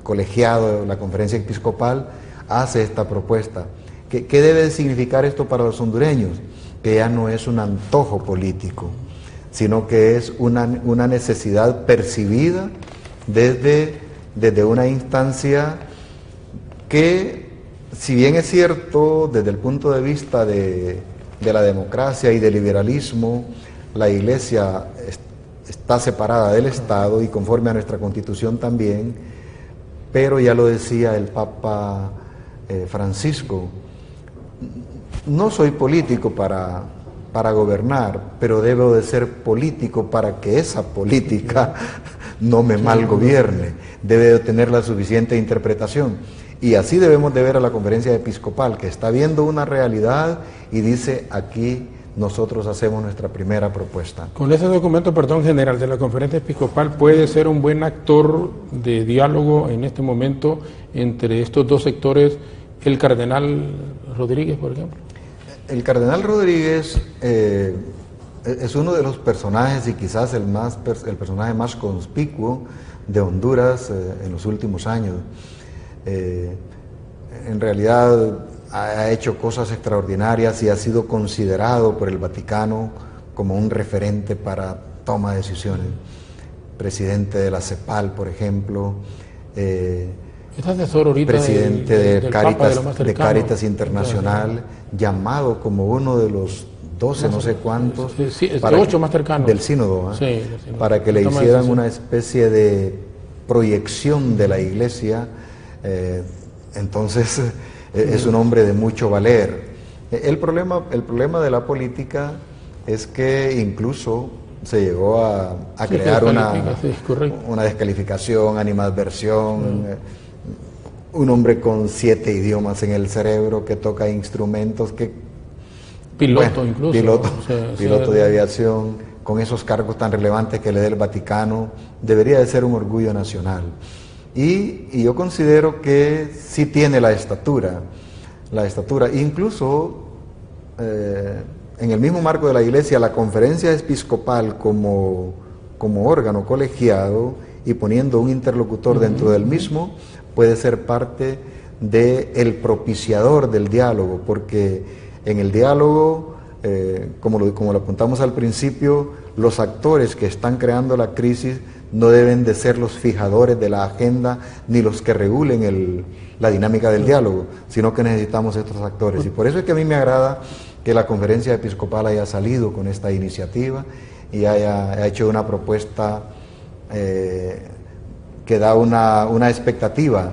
colegiado, la Conferencia Episcopal, hace esta propuesta. ¿Qué debe significar esto para los hondureños? Que ya no es un antojo político, sino que es una necesidad percibida desde una instancia que, si bien es cierto, desde el punto de vista de la democracia y del liberalismo, la Iglesia está separada del Estado y conforme a nuestra Constitución también, pero ya lo decía el Papa Francisco, no soy político para gobernar, pero debo de ser político para que esa política no me malgobierne, debe de tener la suficiente interpretación. Y así debemos de ver a la Conferencia Episcopal, que está viendo una realidad y dice, aquí nosotros hacemos nuestra primera propuesta. Con ese documento, perdón, general de la Conferencia Episcopal, ¿puede ser un buen actor de diálogo en este momento entre estos dos sectores, el cardenal Rodríguez, por ejemplo? El cardenal Rodríguez es uno de los personajes y quizás el personaje más conspicuo de Honduras en los últimos años. En realidad ha hecho cosas extraordinarias y ha sido considerado por el Vaticano como un referente para toma de decisiones. Presidente de la CEPAL, por ejemplo, es asesor ahorita presidente del de Cáritas Internacional, llamado como uno de los 12, no sé cuántos, sí, 8 más cercanos del sínodo, sí, del sínodo, para que le hicieran una especie de proyección de la Iglesia. Entonces es un hombre de mucho valer. El problema de la política es que incluso se llegó a crear una descalificación, animadversión, un hombre con 7 idiomas en el cerebro que toca instrumentos, piloto de aviación, con esos cargos tan relevantes que le da el Vaticano, debería de ser un orgullo nacional. Y yo considero que sí tiene la estatura, incluso en el mismo marco de la Iglesia, la Conferencia Episcopal como órgano colegiado y poniendo un interlocutor dentro del mismo, puede ser parte del propiciador del diálogo, porque en el diálogo, como lo apuntamos al principio, los actores que están creando la crisis no deben de ser los fijadores de la agenda ni los que regulen la dinámica del diálogo, sino que necesitamos estos actores. Y por eso es que a mí me agrada que la Conferencia Episcopal haya salido con esta iniciativa y haya hecho una propuesta que da una expectativa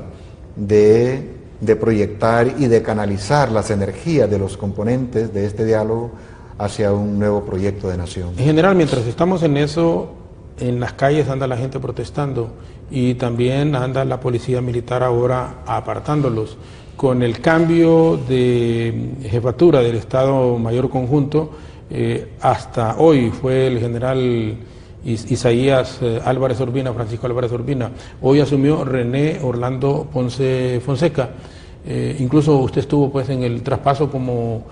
de proyectar y de canalizar las energías de los componentes de este diálogo hacia un nuevo proyecto de nación. En general, mientras estamos en eso, en las calles anda la gente protestando y también anda la policía militar ahora apartándolos. Con el cambio de jefatura del Estado Mayor Conjunto, hasta hoy fue el general Isaías Álvarez Urbina, Francisco Álvarez Urbina. Hoy asumió René Orlando Ponce Fonseca. Incluso usted estuvo pues en el traspaso como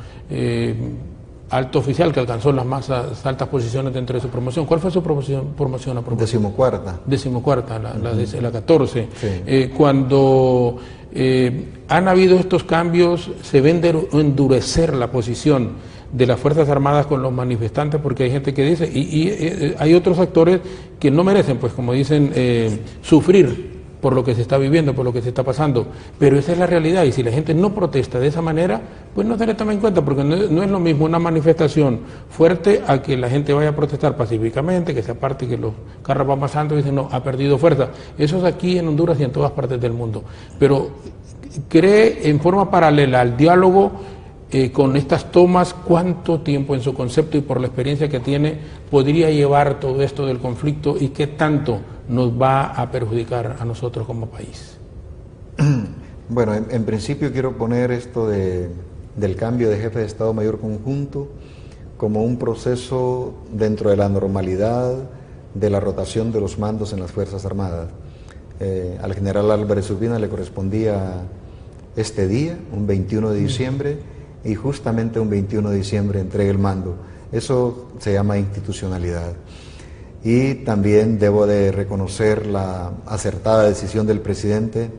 alto oficial que alcanzó las más altas posiciones dentro de su promoción. ¿Cuál fue su promoción? Decimocuarta, la 14. Sí. Cuando han habido estos cambios, se ve endurecer la posición de las Fuerzas Armadas con los manifestantes, porque hay gente que dice, y hay otros actores que no merecen, pues como dicen, sufrir por lo que se está viviendo, por lo que se está pasando, pero esa es la realidad, y si la gente no protesta de esa manera, pues no se le toma en cuenta, porque no es lo mismo una manifestación fuerte a que la gente vaya a protestar pacíficamente, que se aparte, que los carros van pasando y dicen, no, ha perdido fuerza. Eso es aquí en Honduras y en todas partes del mundo, pero ¿cree en forma paralela al diálogo con estas tomas? ¿Cuánto tiempo en su concepto y por la experiencia que tiene podría llevar todo esto del conflicto y qué tanto nos va a perjudicar a nosotros como país? Bueno, en principio quiero poner esto del cambio de jefe de Estado Mayor Conjunto como un proceso dentro de la normalidad de la rotación de los mandos en las Fuerzas Armadas. Al general Álvarez Urbina le correspondía este día, un 21 de diciembre, y justamente un 21 de diciembre entrega el mando. Eso se llama institucionalidad. Y también debo de reconocer la acertada decisión del presidente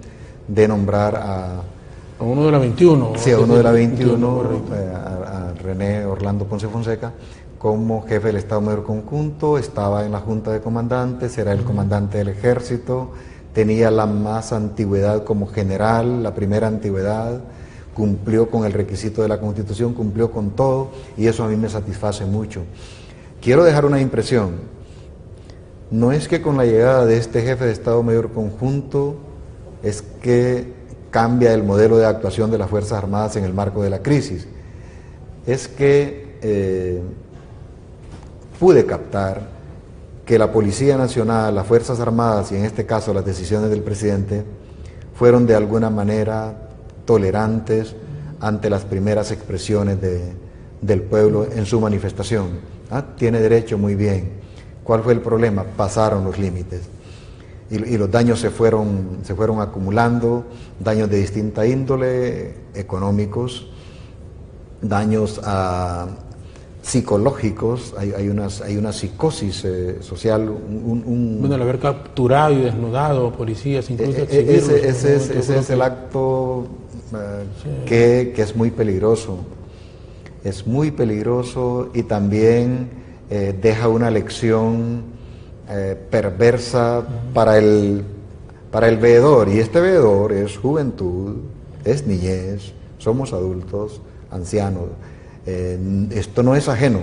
de nombrar a uno de la 21. Sí, a uno de la 21, a René Orlando Ponce Fonseca, como jefe del Estado Mayor Conjunto. Estaba en la Junta de Comandantes, era el comandante del Ejército, tenía la más antigüedad como general, la primera antigüedad, cumplió con el requisito de la Constitución, cumplió con todo, y eso a mí me satisface mucho. Quiero dejar una impresión: no es que con la llegada de este jefe de Estado Mayor Conjunto es que cambia el modelo de actuación de las Fuerzas Armadas en el marco de la crisis. Es que pude captar que la Policía Nacional, las Fuerzas Armadas y en este caso las decisiones del presidente fueron de alguna manera tolerantes ante las primeras expresiones del pueblo en su manifestación. Tiene derecho, muy bien. ¿Cuál fue el problema? Pasaron los límites. Y los daños se fueron acumulando, daños de distinta índole, económicos, daños psicológicos, hay una psicosis social. Bueno, el haber capturado y desnudado policías, incluso ese es el acto que es muy peligroso. Es muy peligroso y también deja una lección perversa para el veedor, y este veedor es juventud, es niñez, somos adultos, ancianos. Esto no es ajeno.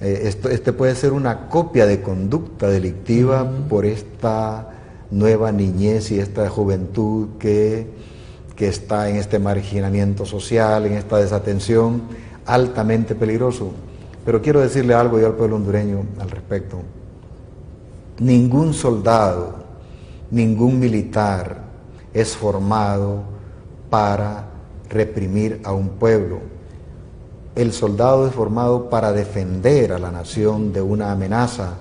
Este puede ser una copia de conducta delictiva por esta nueva niñez y esta juventud que está en este marginamiento social, en esta desatención, altamente peligroso. Pero quiero decirle algo yo al pueblo hondureño al respecto. Ningún soldado, ningún militar es formado para reprimir a un pueblo. El soldado es formado para defender a la nación de una amenaza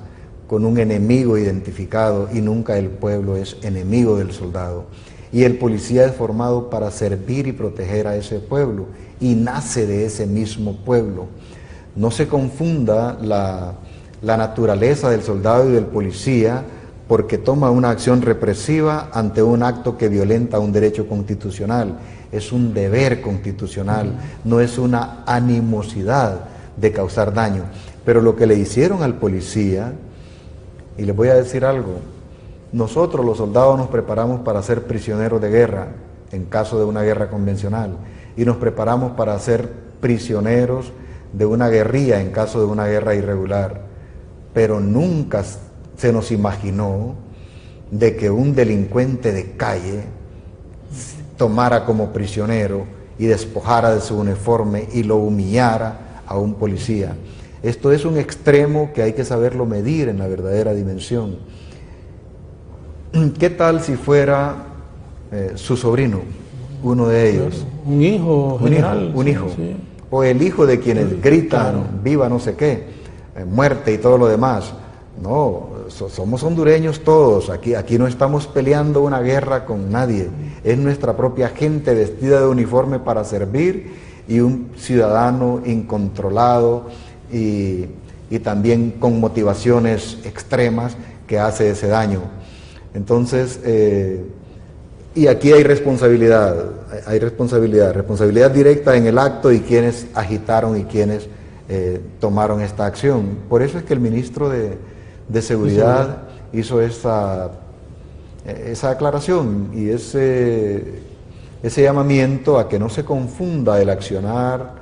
con un enemigo identificado, y nunca el pueblo es enemigo del soldado. Y el policía es formado para servir y proteger a ese pueblo, y nace de ese mismo pueblo. No se confunda la naturaleza del soldado y del policía porque toma una acción represiva ante un acto que violenta un derecho constitucional. Es un deber constitucional, no es una animosidad de causar daño. Pero lo que le hicieron al policía, y les voy a decir algo, nosotros los soldados nos preparamos para ser prisioneros de guerra en caso de una guerra convencional, y nos preparamos para ser prisioneros de una guerrilla en caso de una guerra irregular. Pero nunca se nos imaginó de que un delincuente de calle tomara como prisionero y despojara de su uniforme y lo humillara a un policía. Esto es un extremo que hay que saberlo medir en la verdadera dimensión. ¿Qué tal si fuera su sobrino, uno de ellos? Un hijo general. Un hijo. Sí. O el hijo de quienes gritan, claro, viva no sé qué, muerte y todo lo demás. No, somos hondureños todos, aquí no estamos peleando una guerra con nadie, es nuestra propia gente vestida de uniforme para servir, y un ciudadano incontrolado y también con motivaciones extremas que hace ese daño. Entonces, y aquí hay responsabilidad directa en el acto y quienes agitaron y quienes tomaron esta acción. Por eso es que el ministro de Seguridad hizo esa aclaración y ese llamamiento a que no se confunda el accionar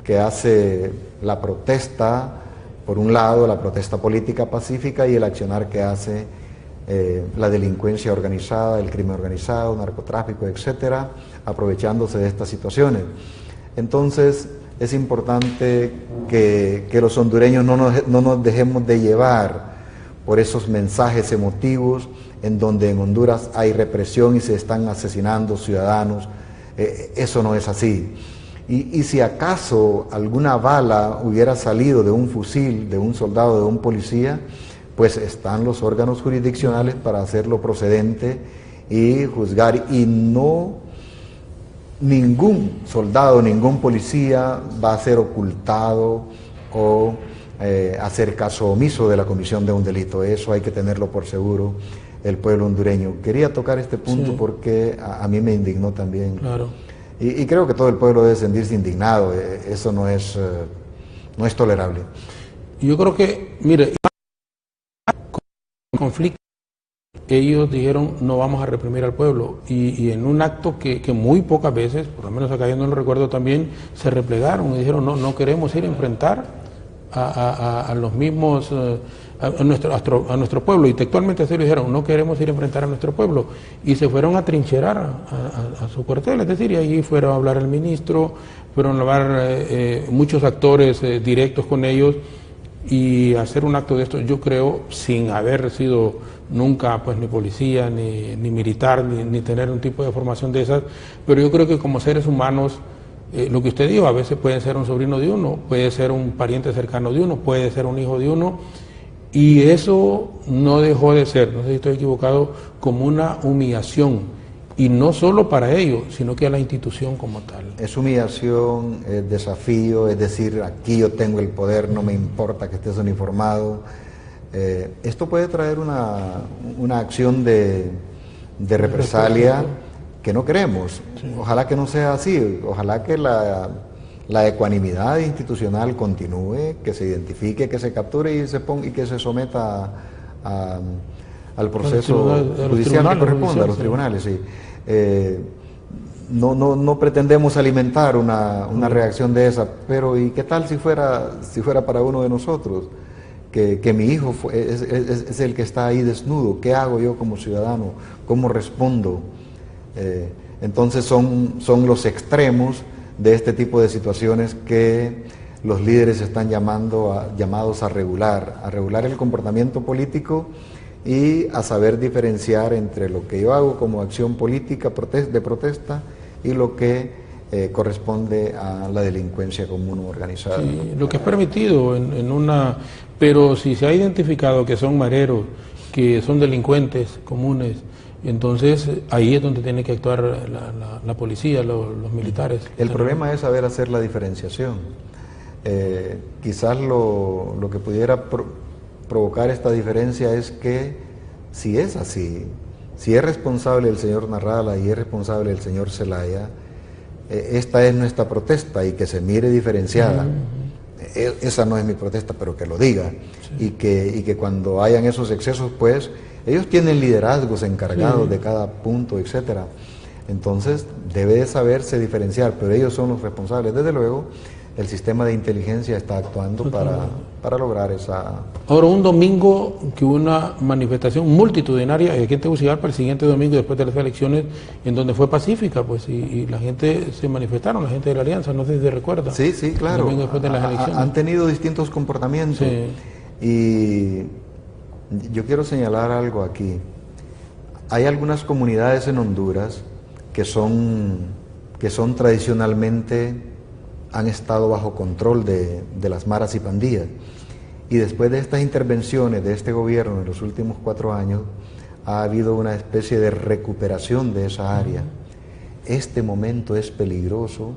que hace la protesta, por un lado, la protesta política pacífica, y el accionar que hace la delincuencia organizada, el crimen organizado, narcotráfico, etcétera, aprovechándose de estas situaciones. Entonces, es importante que los hondureños no nos dejemos de llevar por esos mensajes emotivos en donde en Honduras hay represión y se están asesinando ciudadanos. Eso no es así. Y si acaso alguna bala hubiera salido de un fusil, de un soldado, de un policía, pues están los órganos jurisdiccionales para hacerlo procedente y juzgar, y no ningún soldado, ningún policía va a ser ocultado o hacer caso omiso de la comisión de un delito. Eso hay que tenerlo por seguro el pueblo hondureño. Quería tocar este punto porque a mí me indignó también. Claro. Y creo que todo el pueblo debe sentirse indignado. Eso no es tolerable. Yo creo que, mire, conflicto, ellos dijeron no vamos a reprimir al pueblo, y en un acto que muy pocas veces, por lo menos acá yo no lo recuerdo también, se replegaron y dijeron no queremos ir a enfrentar a los mismos, a nuestro pueblo, y textualmente así lo dijeron, no queremos ir a enfrentar a nuestro pueblo, y se fueron a trincherar a su cuartel, es decir, y allí fueron a hablar al ministro, fueron a hablar muchos actores directos con ellos, y hacer un acto de esto, yo creo, sin haber sido nunca pues ni policía, ni militar, ni tener un tipo de formación de esas, pero yo creo que como seres humanos, lo que usted dijo, a veces puede ser un sobrino de uno, puede ser un pariente cercano de uno, puede ser un hijo de uno, y eso no dejó de ser, no sé si estoy equivocado, como una humillación, y no solo para ellos, sino que a la institución como tal. Es humillación, es desafío, es decir, aquí yo tengo el poder, no me importa que estés uniformado. Esto puede traer una acción de represalia que no queremos. Sí. Ojalá que no sea así, ojalá que la ecuanimidad institucional continúe, que se identifique, que se capture y que se someta al proceso judicial que corresponde, a los tribunales. Sí. No pretendemos alimentar una reacción de esa, pero ¿y qué tal si fuera para uno de nosotros? Que mi hijo es el que está ahí desnudo. ¿Qué hago yo como ciudadano? ¿Cómo respondo? Entonces son los extremos de este tipo de situaciones que los líderes están llamados a regular el comportamiento político y a saber diferenciar entre lo que yo hago como acción política de protesta y lo que corresponde a la delincuencia común o organizada. Sí, lo que es permitido pero si se ha identificado que son mareros, que son delincuentes comunes, entonces ahí es donde tiene que actuar la policía, los militares. El problema es saber hacer la diferenciación. Quizás lo que pudiera provocar esta diferencia es que si es así, si es responsable el señor Narrala y es responsable el señor Zelaya, esta es nuestra protesta y que se mire diferenciada. Esa no es mi protesta, pero que lo diga. Sí. Y que cuando hayan esos excesos, pues ellos tienen liderazgos encargados de cada punto, etcétera. Entonces debe de saberse diferenciar, pero ellos son los responsables. Desde luego, el sistema de inteligencia está actuando para lograr esa... Ahora, un domingo que hubo una manifestación multitudinaria aquí en Tegucigalpa, el siguiente domingo después de las elecciones, en donde fue pacífica, pues, y la gente se manifestaron, la gente de la Alianza, no sé si se recuerda. Sí, claro. El domingo después de las elecciones. Han tenido distintos comportamientos. Sí. Y yo quiero señalar algo aquí. Hay algunas comunidades en Honduras que son tradicionalmente han estado bajo control de las maras y pandillas. Y después de estas intervenciones de este gobierno en los últimos 4 años, ha habido una especie de recuperación de esa área. Este momento es peligroso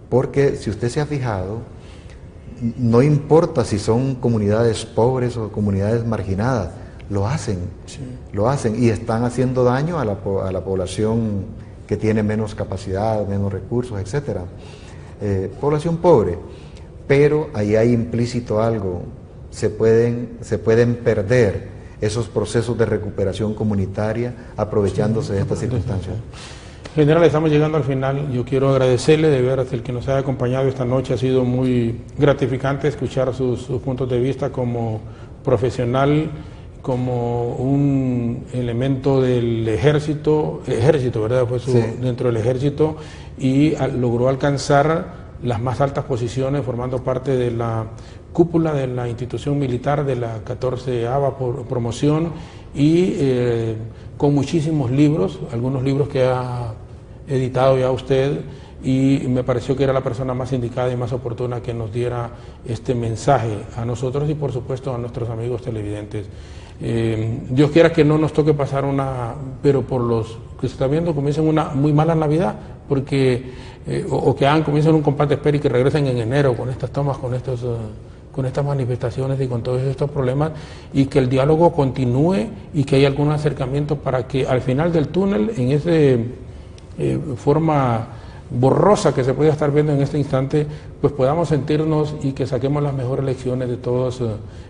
porque, si usted se ha fijado, no importa si son comunidades pobres o comunidades marginadas, lo hacen y están haciendo daño a la población que tiene menos capacidad, menos recursos, etcétera. Población pobre, pero ahí hay implícito algo, se pueden perder esos procesos de recuperación comunitaria aprovechándose de estas circunstancias. General, estamos llegando al final. Yo quiero agradecerle de veras el que nos haya acompañado esta noche. Ha sido muy gratificante escuchar sus puntos de vista como profesional como un elemento del ejército, ¿verdad? Fue Sí. dentro del ejército, y logró alcanzar las más altas posiciones formando parte de la cúpula de la institución militar de la 14ª promoción y con muchísimos libros, algunos libros que ha editado ya usted, y me pareció que era la persona más indicada y más oportuna que nos diera este mensaje a nosotros y por supuesto a nuestros amigos televidentes. Dios quiera que no nos toque pasar pero por los que se está viendo, comiencen una muy mala Navidad, porque o que comiencen un compás de espera y que regresen en enero con estas tomas, con estas manifestaciones y con todos estos problemas, y que el diálogo continúe y que haya algún acercamiento para que al final del túnel, en esa forma borrosa que se puede estar viendo en este instante, pues podamos sentirnos y que saquemos las mejores lecciones de todos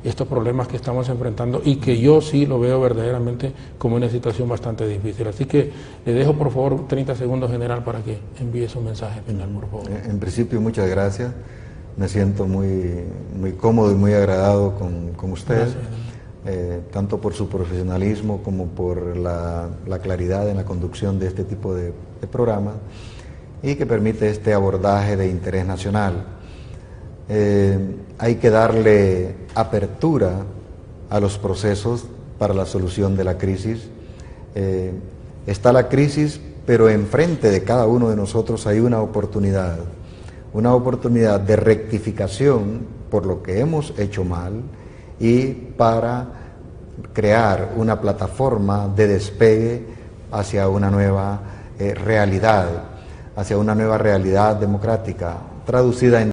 estos problemas que estamos enfrentando y que yo sí lo veo verdaderamente como una situación bastante difícil. Así que le dejo por favor 30 segundos, general, para que envíe su mensaje final, por favor. En principio, muchas gracias. Me siento muy cómodo y muy agradado con usted, tanto por su profesionalismo como por la claridad en la conducción de este tipo de programas, y que permite este abordaje de interés nacional. Hay que darle apertura a los procesos para la solución de la crisis. Está la crisis, pero enfrente de cada uno de nosotros hay una oportunidad de rectificación por lo que hemos hecho mal y para crear una plataforma de despegue hacia una nueva realidad democrática, traducida en